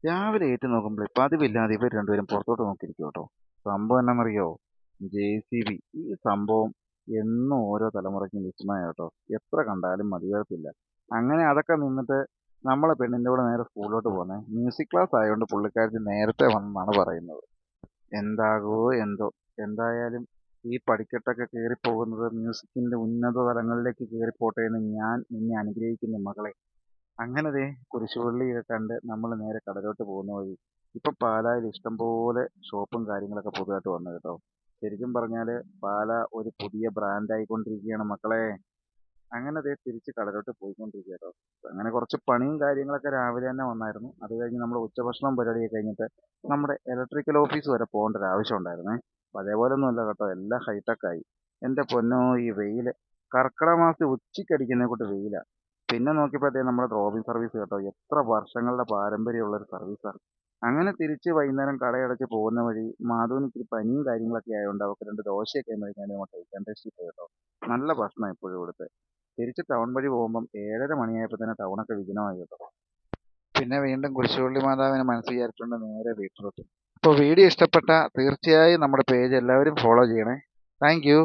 രാവിലെ ഏറ്റു നോക്കുമ്പോൾ പതിവില്ലാതെ ഇവർ രണ്ടുപേരും പുറത്തോട്ട് നോക്കിയിരിക്കും കേട്ടോ. സംഭവം എന്നാണെന്നറിയോ? JCB. ഈ സംഭവം എന്നും ഓരോ തലമുറയ്ക്കും വിസ്മയം കേട്ടോ. എത്ര കണ്ടാലും മതിവരത്തില്ല. അങ്ങനെ അതൊക്കെ നിന്നിട്ട് നമ്മളെ പെണ്ണിൻ്റെ കൂടെ നേരെ സ്കൂളിലോട്ട് പോകുന്നത് മ്യൂസിക് ക്ലാസ് ആയതുകൊണ്ട് പുള്ളിക്കാരത്തി നേരത്തെ വന്നെന്നാണ് പറയുന്നത്. എന്താകുമോ എന്തോ. എന്തായാലും ഈ പടിക്കെട്ടൊക്കെ കയറിപ്പോകുന്നത് മ്യൂസിക്കിൻ്റെ ഉന്നത തലങ്ങളിലേക്ക് കയറിപ്പോട്ടെ എന്ന് ഞാൻ നിന്നെ അനുഗ്രഹിക്കുന്നു മകളെ. അങ്ങനെ ദേ കുരിശുപള്ളിയൊക്കെ കണ്ട് നമ്മൾ നേരെ കടലോട്ട് പോകുന്ന വഴി ഇപ്പം പാലായിൽ ഇഷ്ടംപോലെ ഷോപ്പും കാര്യങ്ങളൊക്കെ പുതുതായിട്ട് വന്നു കേട്ടോ. ശരിക്കും പറഞ്ഞാൽ പാല ഒരു പുതിയ ബ്രാൻഡായിക്കൊണ്ടിരിക്കുകയാണ് മക്കളെ. അങ്ങനെ ദേ തിരിച്ച് കടലോട്ട് പോയിക്കൊണ്ടിരിക്കുക കേട്ടോ. അങ്ങനെ കുറച്ച് പണിയും കാര്യങ്ങളൊക്കെ രാവിലെ തന്നെ വന്നായിരുന്നു. അത് കഴിഞ്ഞ് നമ്മൾ ഉച്ചഭക്ഷണം പരിപാടിയൊക്കെ കഴിഞ്ഞിട്ട് നമ്മുടെ ഇലക്ട്രിക്കൽ ഓഫീസ് വരെ പോകേണ്ട ഒരു ആവശ്യം ഉണ്ടായിരുന്നേ. പഴയപോലെ ഒന്നുമല്ല കേട്ടോ, എല്ലാം ഹൈടെക് ആയി. എൻ്റെ പൊന്നോ, ഈ വെയിൽ കർക്കിടക മാസത്തിൽ ഉച്ചയ്ക്കടിക്കുന്ന കൂട്ട് വെയിലാണ്. പിന്നെ നോക്കിയപ്പോഴത്തേ നമ്മുടെ റോബിൻ സർവീസ് കേട്ടോ, എത്ര വർഷങ്ങളുടെ പാരമ്പര്യമുള്ള ഒരു സർവീസാണ്. അങ്ങനെ തിരിച്ച് വൈകുന്നേരം കടയടച്ച് പോകുന്ന വഴി മാധുവിന് ഇത്തിരി പനിയും കാര്യങ്ങളൊക്കെ ആയതുകൊണ്ട് അവൾക്ക് രണ്ട് ദോശയൊക്കെ മേടിക്കാൻ അങ്ങോട്ട് കഴിക്കാൻ ടേസ്റ്റി കേട്ടോ. നല്ല ഭക്ഷണം ഇപ്പോഴും ഇവിടുത്തെ. തിരിച്ച് ടൗൺ വഴി പോകുമ്പം 7:30 മണിയായപ്പോൾ തന്നെ ടൗണൊക്കെ വിജനമായി കേട്ടോ. പിന്നെ വീണ്ടും കുരിശുപള്ളി മാതാവിനെ മനസ്സ് വിചാരിച്ചുകൊണ്ട് നേരെ വീട്ടിലോട്ട്. അപ്പോൾ വീഡിയോ ഇഷ്ടപ്പെട്ട തീർച്ചയായും നമ്മുടെ പേജ് എല്ലാവരും ഫോളോ ചെയ്യണേ. Thank you.